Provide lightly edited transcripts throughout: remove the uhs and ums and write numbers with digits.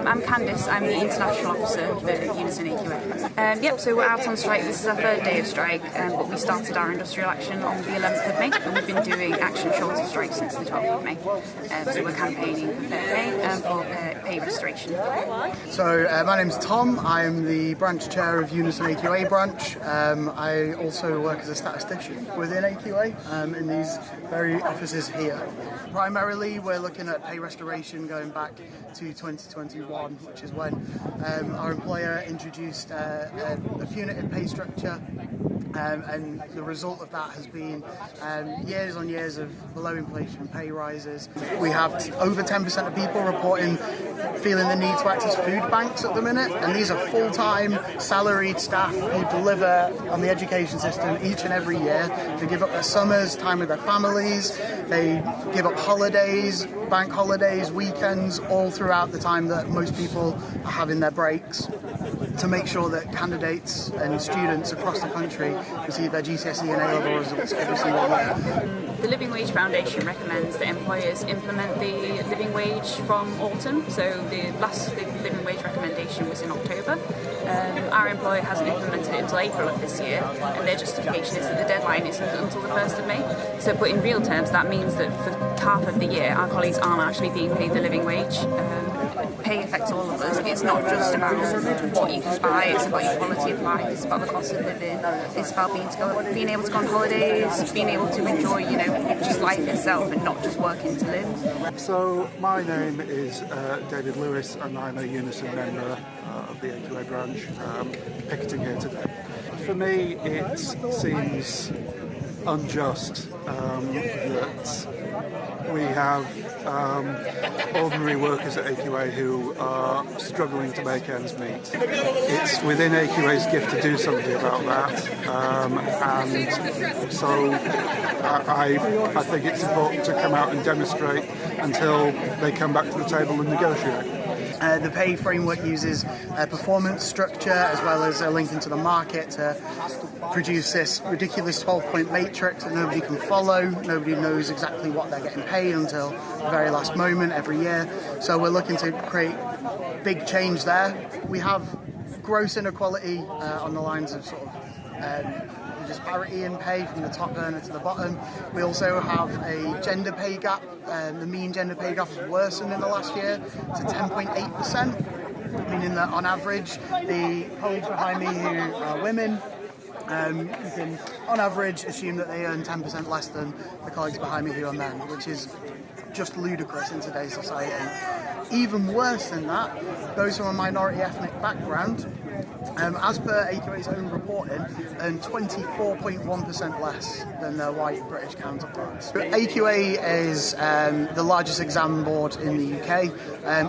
I'm Candice, I'm the International Officer for UNISON AQA. So we're out on strike. This is our third day of strike, but we started our industrial action on the 11th of May, and we've been doing action short of strike since the 12th of May. So we're campaigning for fair pay and for pay restoration. So my name's Tom, I'm the branch chair of UNISON AQA branch. I also work as a statistician within AQA in these very offices here. Primarily we're looking at pay restoration going back to 2021, which is when our employer introduced a punitive pay structure, and the result of that has been years on years of below inflation pay rises. We have over 10% of people reporting feeling the need to access food banks at the minute, and these are full-time salaried staff who deliver on the education system each and every year. They give up their summers, time with their families, they give up holidays, bank holidays, weekends, all throughout the time that most people are having their breaks, to make sure that candidates and students across the country receive their GCSE and A-level results every single year. The Living Wage Foundation recommends that employers implement the living wage from autumn, so the last living wage recommendation was in October. Our employer hasn't implemented it until April of this year, and their justification is that the deadline isn't until the 1st of May. So put in real terms, that means that for half of the year our colleagues aren't actually being paid the living wage. Pay affects all of us. It's not just about what you can buy, it's about your quality of life, it's about the cost of living, it's about being able to go on holidays, being able to enjoy, just life itself and not just working to live. So my name is David Lewis, and I'm a UNISON member of the AQA branch, picketing here today. For me, it seems unjust that we have ordinary workers at AQA who are struggling to make ends meet. It's within AQA's gift to do something about that, and so I think it's important to come out and demonstrate until they come back to the table and negotiate. The pay framework uses a performance structure as well as a link into the market to produce this ridiculous 12-point matrix that nobody can follow. Nobody knows exactly what they're getting paid until the very last moment every year. So we're looking to create big change there. We have gross inequality on the lines of sort of disparity in pay from the top earner to the bottom. We also have a gender pay gap. The mean gender pay gap has worsened in the last year to 10.8%, meaning that on average the colleagues behind me who are women, you can on average assume that they earn 10% less than the colleagues behind me who are men, which is just ludicrous in today's society. Even worse than that, those from a minority ethnic background, as per AQA's own reporting, earn 24.1% less than their white British counterparts. AQA is the largest exam board in the UK.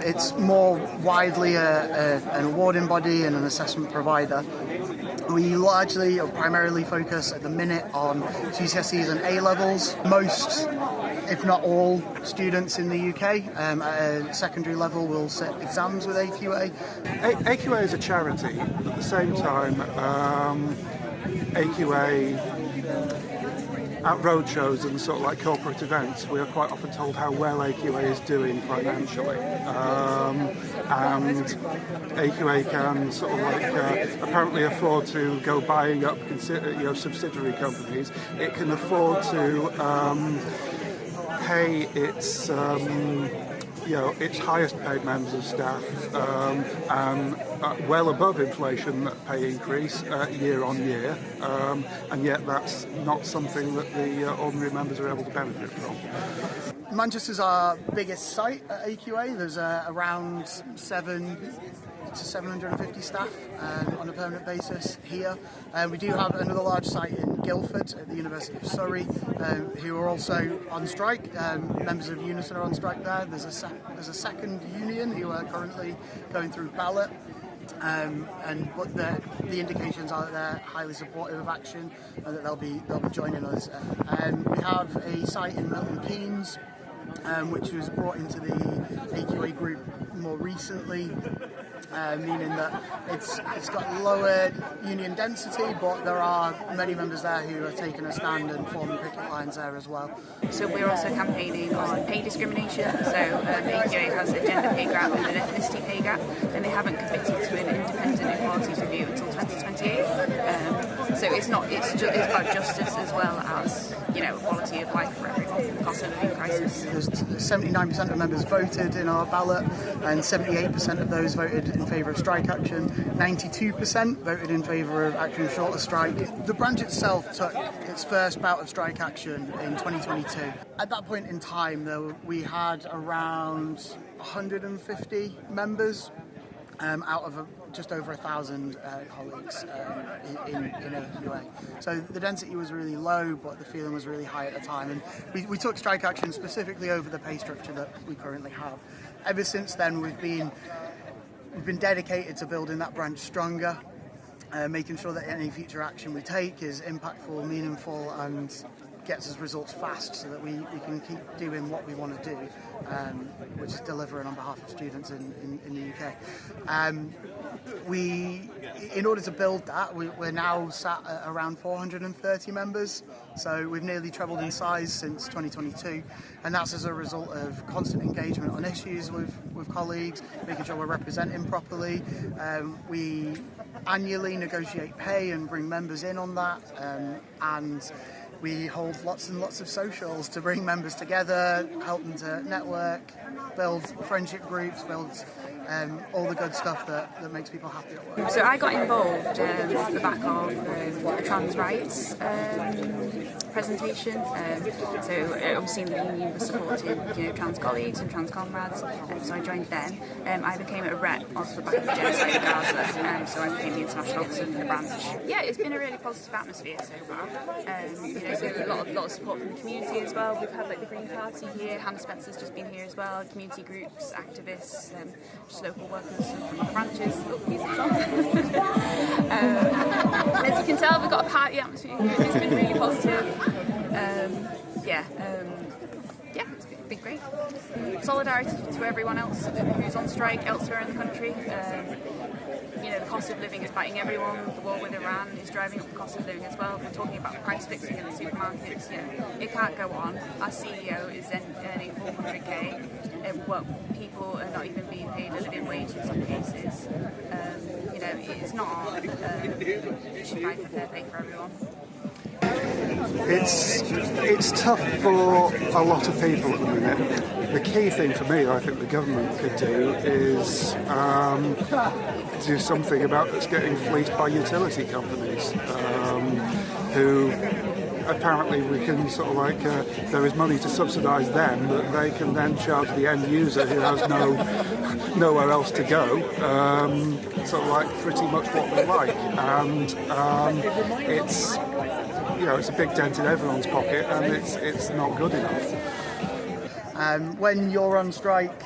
It's more widely an awarding body and an assessment provider. We largely or primarily focus at the minute on GCSEs and A-levels. Most, if not all, students in the UK at a secondary level will sit exams with AQA. AQA is a charity. At the same time, AQA at roadshows and sort of like corporate events, we are quite often told how well AQA is doing financially, and AQA can sort of like apparently afford to go buying up subsidiary companies. It can afford to pay its its highest paid members of staff and well above inflation pay increase year on year, and yet that's not something that the ordinary members are able to benefit from. Manchester's our biggest site at AQA. There's around 700 to 750 staff on a permanent basis here. We do have another large site in Guildford at the University of Surrey, who are also on strike. Members of UNISON are on strike there. There's a second union who are currently going through ballot. But the indications are that they're highly supportive of action and that they'll be joining us. We have a site in Milton Keynes, which was brought into the AQA group more recently, meaning that it's got lower union density, but there are many members there who are taking a stand and forming picket lines there as well. So we're also campaigning on pay discrimination. So AQA has a gender pay gap and an ethnicity pay gap. gap, then they haven't committed to an independent inequalities review until 2028. So it's about justice as well as, you know, quality of life for everyone, cost of living crisis. 79% of members voted in our ballot, and 78% of those voted in favour of strike action. 92% voted in favour of action of shorter strike. The branch itself took its first bout of strike action in 2022. At that point in time, though, we had around 150 members out of just over 1,000 colleagues in AQA. So the density was really low, but the feeling was really high at the time. And we took strike action specifically over the pay structure that we currently have. Ever since then, we've been dedicated to building that branch stronger, making sure that any future action we take is impactful, meaningful, and gets us results fast, so that we can keep doing what we want to do, which is delivering on behalf of students in the UK. In order to build that, we're now sat at around 430 members, so we've nearly trebled in size since 2022, and that's as a result of constant engagement on issues with colleagues, making sure we're representing properly. We annually negotiate pay and bring members in on that, and we hold lots and lots of socials to bring members together, help them to network, build friendship groups, build all the good stuff that makes people happy at work. So I got involved off the back of the trans rights presentation. So obviously the union was supporting, you know, trans colleagues and trans comrades, so I joined then. I became a rep off the back of the genocide in Gaza, so I became the international officer for the branch. Yeah, it's been a really positive atmosphere so far. You know, so a lot of support from the community as well. We've had like the Green Party here, Hannah Spencer's just been here as well, community groups, activists, just local workers from other branches. Oh, music's on. As you can tell, we've got a party atmosphere here. It's been really positive. It's been great. Solidarity to everyone else who's on strike elsewhere in the country. You know, the cost of living is biting everyone. The war with Iran is driving up the cost of living as well. We're talking about price fixing in the supermarkets. You know, it can't go on. Our CEO is then earning 400k, well, people are not even being paid a living wage in some cases. You know, it's not. We should fight for fair pay for everyone. It's tough for a lot of people at the minute. The key thing for me, I think the government could do, is do something about us getting fleeced by utility companies, who apparently we can sort of like, there is money to subsidise them, but they can then charge the end user who has nowhere else to go, sort of like pretty much what they like, and it's, you know, it's a big dent in everyone's pocket, and it's not good enough. When you're on strike,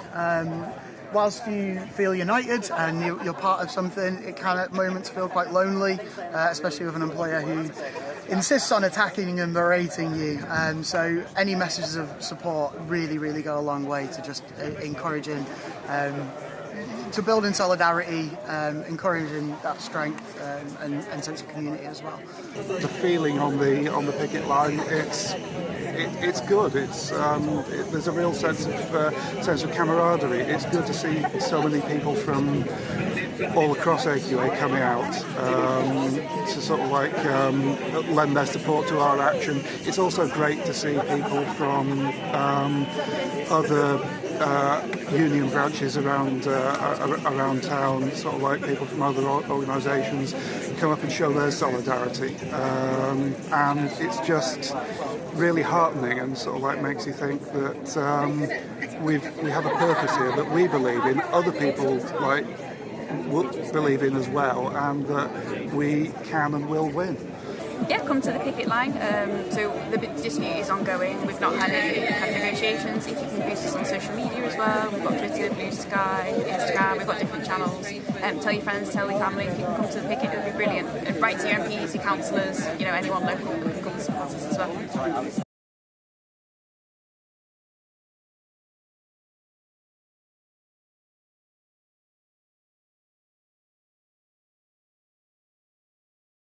whilst you feel united and you're part of something, it can at moments feel quite lonely, especially with an employer who insists on attacking and berating you. So any messages of support really, really go a long way to just encouraging, to building solidarity, encouraging that strength and sense of community as well. The feeling on the picket line, it's good. It's there's a real sense of camaraderie. It's good to see so many people from all across AQA coming out to sort of like lend their support to our action. It's also great to see people from other union branches around town, sort of like people from other organisations, come up and show their solidarity, and it's just really heartening and sort of like makes you think that we have a purpose here that we believe in, other people like will believe in as well, and that we can and will win. Yeah, come to the picket line. So the dispute is ongoing. We've not had any kind of negotiations. If you can boost us on social media as well, we've got Twitter, Blue Sky, Instagram. We've got different channels. Tell your friends, tell your family. If you can come to the picket, it would be brilliant. And write to your MPs, your councillors, you know, anyone local that can come and support us as well.